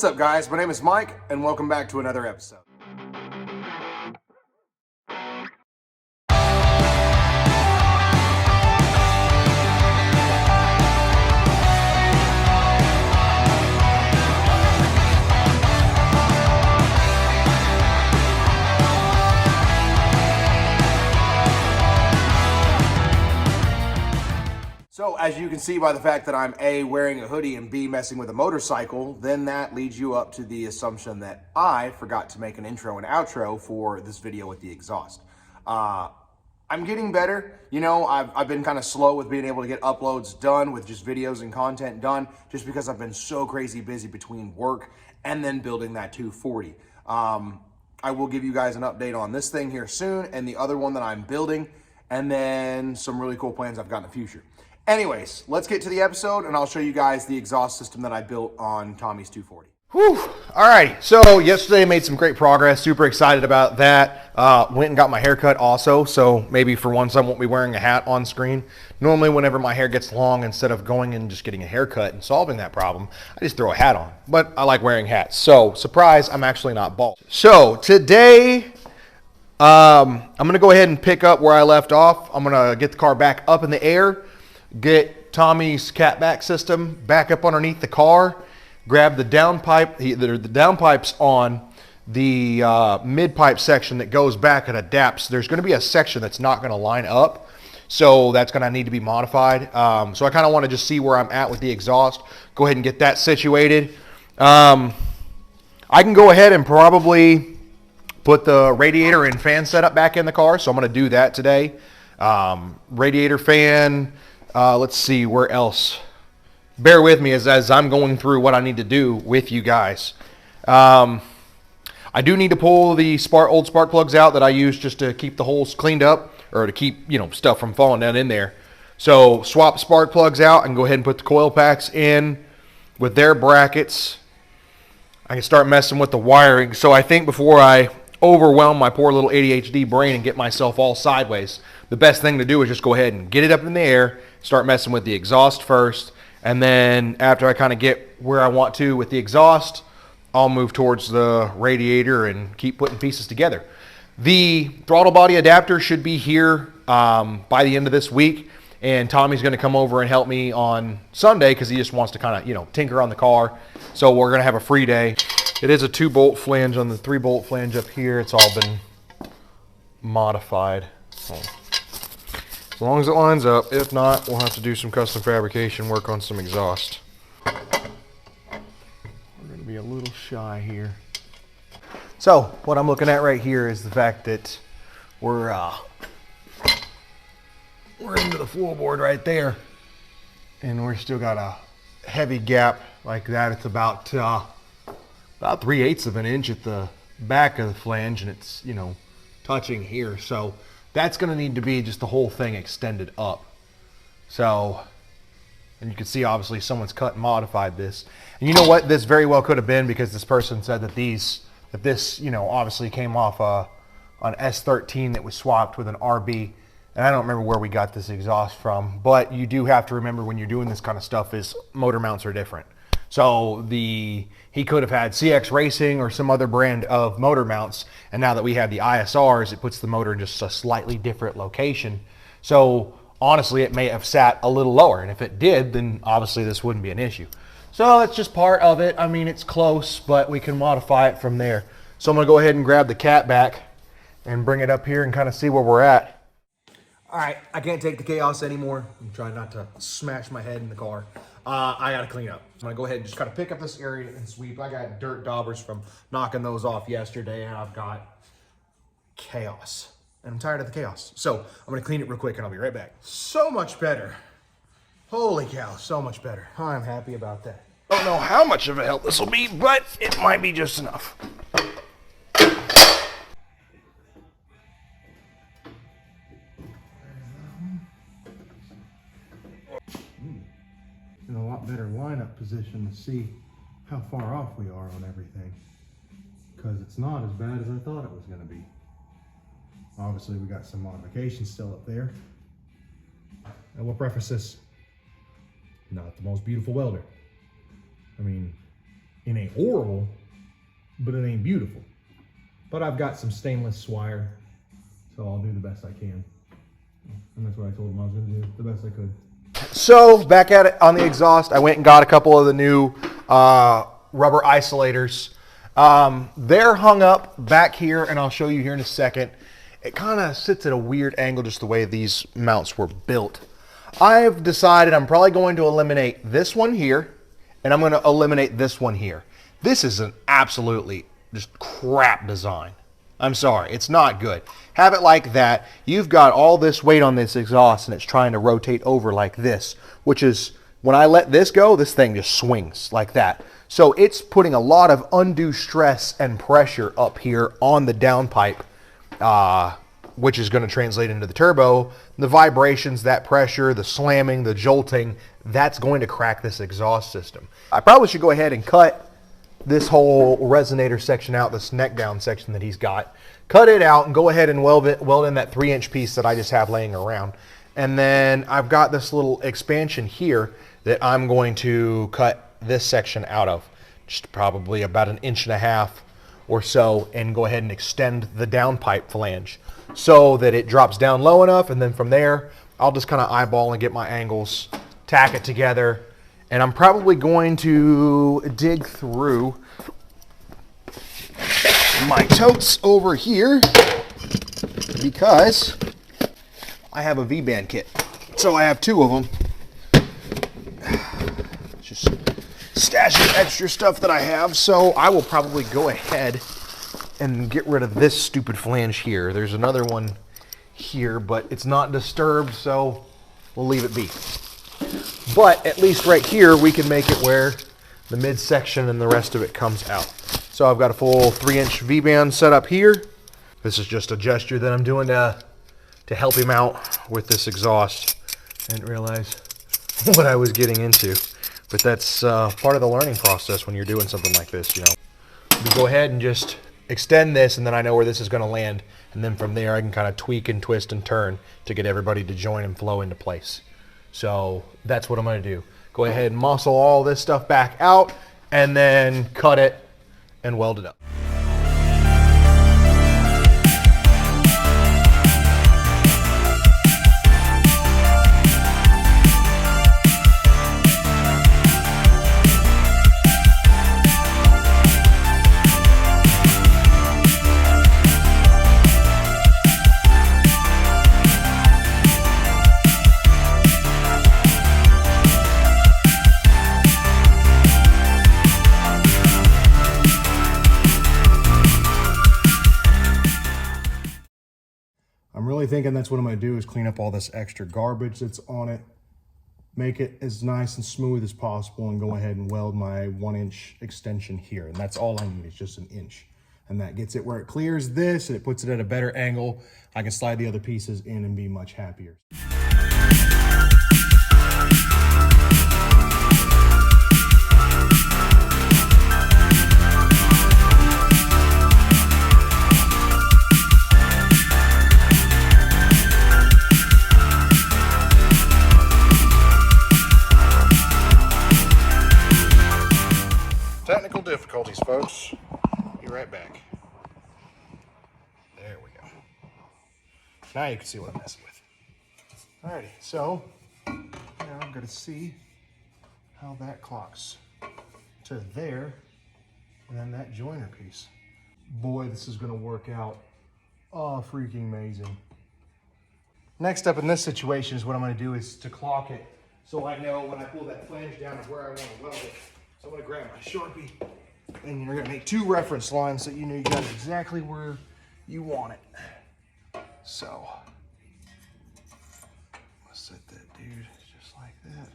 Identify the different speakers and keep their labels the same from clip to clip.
Speaker 1: What's up, guys? My name is Mike, and welcome back to another episode. So as you can see by the fact that I'm A, wearing a hoodie, and B, messing with a motorcycle, then that leads you up to the assumption that I forgot to make an intro and outro for this video with the exhaust. I'm getting better. You know, I've been kind of slow with being able to get uploads done with just videos and content done just because I've been so crazy busy between work and then building that 240. I will give you guys an update on this thing here soon and the other one that I'm building, and then some really cool plans I've got in the future. Anyways, let's get to the episode, and I'll show you guys the exhaust system that I built on Tommy's 240.
Speaker 2: Whew. All right, so yesterday made some great progress. Super excited about that. Went and got my hair cut also, so maybe for once I won't be wearing a hat on screen. Normally, whenever my hair gets long, instead of going and just getting a haircut and solving that problem, I just throw a hat on. But I like wearing hats, so surprise, I'm actually not bald. So today, I'm going to go ahead and pick up where I left off. I'm going to get the car back up in the air, get Tommy's catback system back up underneath the car, grab the downpipe, the downpipes on the mid-pipe section that goes back and adapts. There's going to be a section that's not going to line up, so that's going to need to be modified. So I kind of want to just see where I'm at with the exhaust, go ahead and get that situated. I can go ahead and probably put the radiator and fan setup back in the car, so I'm going to do that today. Radiator, fan, let's see where else. Bear with me as I'm going through what I need to do with you guys. I do need to pull the old spark plugs out that I use just to keep the holes cleaned up, or to keep stuff from falling down in there. So swap spark plugs out and go ahead and put the coil packs in with their brackets. I can start messing with the wiring. So I think before I overwhelm my poor little ADHD brain and get myself all sideways, the best thing to do is just go ahead and get it up in the air, start messing with the exhaust first, and then after I kind of get where I want to with the exhaust, I'll move towards the radiator and keep putting pieces together. The throttle body adapter should be here by the end of this week, and Tommy's going to come over and help me on Sunday because he just wants to kind of, tinker on the car. So we're going to have a free day. It is a 2-bolt flange on the 3-bolt flange up here. It's all been modified. So, as long as it lines up. If not, we'll have to do some custom fabrication work on some exhaust. We're going to be a little shy here. So what I'm looking at right here is the fact that we're into the floorboard right there, and we're still got a heavy gap like that. It's about 3/8 of an inch at the back of the flange, and it's touching here. So that's going to need to be just the whole thing extended up. So, and you can see obviously someone's cut and modified this. And you know what? This very well could have been, because this person said that this obviously came off an S13 that was swapped with an RB. And I don't remember where we got this exhaust from, but you do have to remember when you're doing this kind of stuff is motor mounts are different. So he could have had CX Racing or some other brand of motor mounts, and now that we have the ISRs, it puts the motor in just a slightly different location. So honestly, it may have sat a little lower, and if it did, then obviously this wouldn't be an issue. So that's just part of it. I mean, it's close, but we can modify it from there. So I'm going to go ahead and grab the catback and bring it up here and kind of see where we're at.
Speaker 1: All right, I can't take the chaos anymore. I'm trying not to smash my head in the car. I gotta clean up. I'm gonna go ahead and just kind of pick up this area and sweep. I got dirt daubers from knocking those off yesterday, and I've got chaos. And I'm tired of the chaos. So I'm gonna clean it real quick and I'll be right back. So much better. Holy cow, so much better. I'm happy about that.
Speaker 2: Don't know how much of a help this will be, but it might be just enough.
Speaker 3: In a lot better lineup position to see how far off we are on everything, because it's not as bad as I thought it was going to be. Obviously we got some modifications still up there, and we'll preface this, not the most beautiful welder. I mean, It ain't horrible, but it ain't beautiful. But I've got some stainless wire, so I'll do the best I can. And that's what I told him I was going to do, the best I could.
Speaker 2: So back at it on the exhaust, I went and got a couple of the new rubber isolators. They're hung up back here, and I'll show you here in a second. It kind of sits at a weird angle just the way these mounts were built. I've decided I'm probably going to eliminate this one here, and I'm going to eliminate this one here. This is an absolutely just crap design. I'm sorry, it's not good. Have it like that. You've got all this weight on this exhaust and it's trying to rotate over like this, which is, when I let this go, this thing just swings like that. So it's putting a lot of undue stress and pressure up here on the downpipe, which is going to translate into the turbo. The vibrations, that pressure, the slamming, the jolting, that's going to crack this exhaust system. I probably should go ahead and cut this whole resonator section out, this neck down section that he's got. Cut it out and go ahead and weld in that 3-inch piece that I just have laying around. And then I've got this little expansion here that I'm going to cut this section out of, just probably about 1.5 inches or so, and go ahead and extend the downpipe flange so that it drops down low enough, and then from there I'll just kind of eyeball and get my angles, tack it together. And I'm probably going to dig through my totes over here because I have a V-band kit. So I have 2 of them. Just stashing extra stuff that I have. So I will probably go ahead and get rid of this stupid flange here. There's another one here, but it's not disturbed, so we'll leave it be. But at least right here, we can make it where the midsection and the rest of it comes out. So I've got a full 3-inch V-band set up here. This is just a gesture that I'm doing to help him out with this exhaust. I didn't realize what I was getting into. But that's part of the learning process when you're doing something like this, you know. We go ahead and just extend this, and then I know where this is going to land. And then from there, I can kind of tweak and twist and turn to get everybody to join and flow into place. So that's what I'm going to do. Go ahead and muscle all this stuff back out and then cut it and weld it up.
Speaker 3: I'm really thinking that's what I'm going to do is clean up all this extra garbage that's on it, make it as nice and smooth as possible, and go ahead and weld my 1-inch extension here. And that's all I need, is just 1 inch. And that gets it where it clears this and it puts it at a better angle. I can slide the other pieces in and be much happier. Technical difficulties, folks. Be right back. There we go. Now you can see what I'm messing with. Alrighty, so now I'm going to see how that clocks to there, and then that joiner piece. Boy, this is going to work out freaking amazing. Next up in this situation is what I'm going to do is to clock it so I know when I pull that flange down of where I want to weld it. So I'm going to grab my Sharpie, and you're going to make 2 reference lines so you know you got it exactly where you want it. So let's set that dude just like that.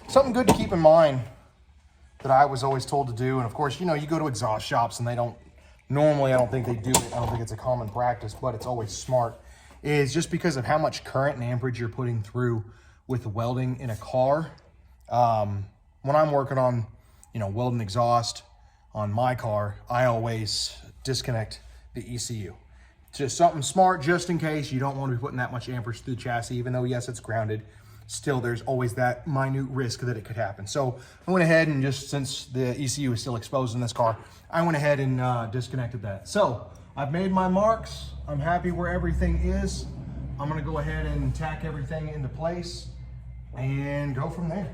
Speaker 3: Something good to keep in mind
Speaker 2: that I was always told to do, and of course, you know, you go to exhaust shops and they don't, normally I don't think they do it. I don't think it's a common practice, but it's always smart, is just because of how much current and amperage you're putting through with welding in a car. When I'm working on, you know, welding exhaust on my car, I always disconnect the ECU. Just something smart, just in case you don't want to be putting that much amperage through the chassis, even though yes, it's grounded. Still, there's always that minute risk that it could happen. So I went ahead and just, since the ECU is still exposed in this car, I went ahead and disconnected that. So I've made my marks. I'm happy where everything is. I'm gonna go ahead and tack everything into place and go from there.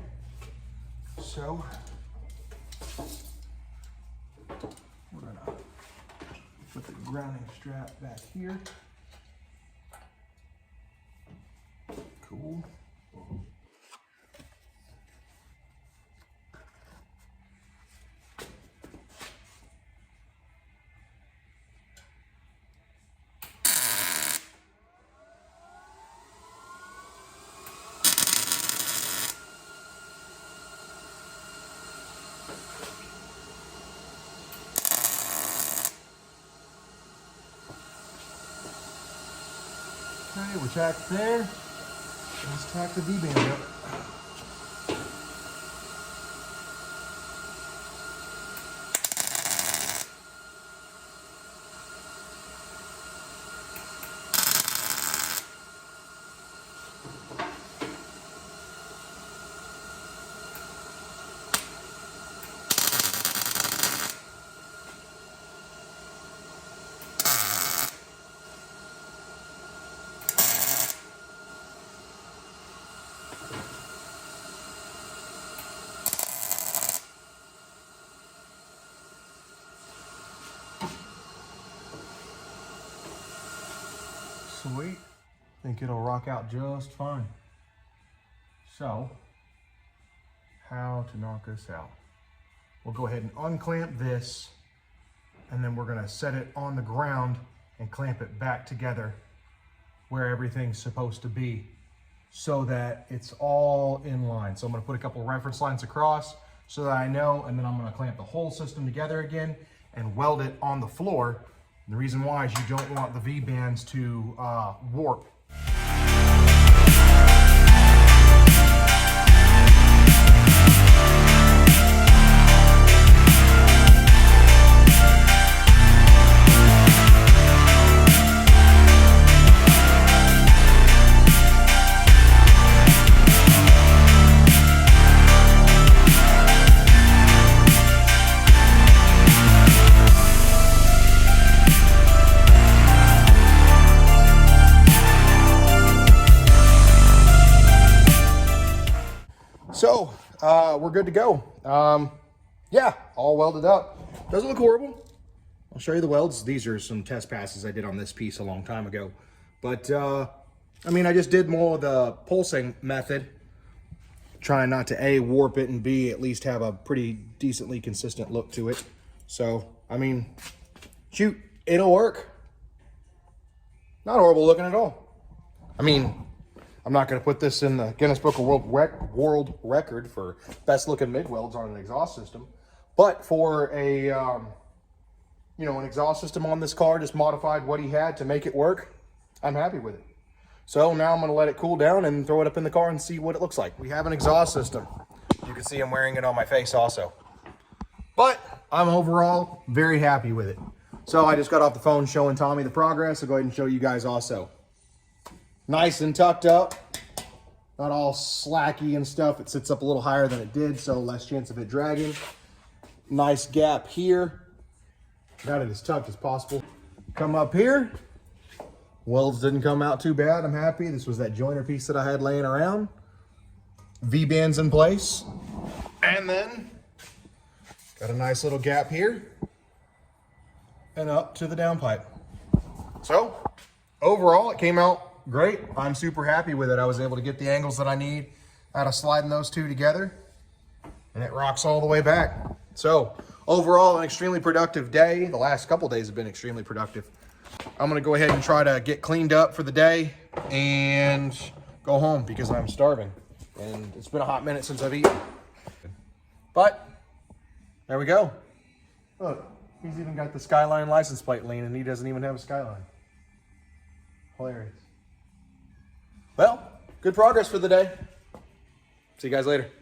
Speaker 2: So we're gonna put the grounding strap back here. Cool. Okay, we're tacked there. Let's tack the V-band up. Sweet. Think it'll rock out just fine. So, how to knock this out? We'll go ahead and unclamp this, and then we're gonna set it on the ground and clamp it back together where everything's supposed to be so that it's all in line. So I'm gonna put a couple reference lines across so that I know, and then I'm gonna clamp the whole system together again and weld it on the floor. The reason why is you don't want the V-bands to warp. So, we're good to go. Yeah, all welded up. Doesn't look horrible. I'll show you the welds. These are some test passes I did on this piece a long time ago. But, I mean, I just did more of the pulsing method, trying not to A, warp it, and B, at least have a pretty decently consistent look to it. So, I mean, shoot, it'll work. Not horrible looking at all. I mean, I'm not going to put this in the Guinness Book of World Record for best looking MIG welds on an exhaust system, but for a, you know, an exhaust system on this car, just modified what he had to make it work, I'm happy with it. So now I'm going to let it cool down and throw it up in the car and see what it looks like. We have an exhaust system. You can see I'm wearing it on my face also, but I'm overall very happy with it. So I just got off the phone showing Tommy the progress. I'll go ahead and show you guys also. Nice and tucked up, not all slacky and stuff. It sits up a little higher than it did, so less chance of it dragging. Nice gap here. Got it as tucked as possible. Come up here. Welds didn't come out too bad. I'm happy. This was that joiner piece that I had laying around. V-bands in place. And then got a nice little gap here and up to the downpipe. So overall, it came out great. I'm super happy with it. I was able to get the angles that I need out of sliding those two together, and it rocks all the way back. So overall, an extremely productive day. The last couple days have been extremely productive. I'm gonna go ahead and try to get cleaned up for the day and go home because I'm starving, and it's been a hot minute since I've eaten. But There we go. Look, he's even got the Skyline license plate lean, and he doesn't even have a Skyline. Hilarious. Well, good progress for the day. See you guys later.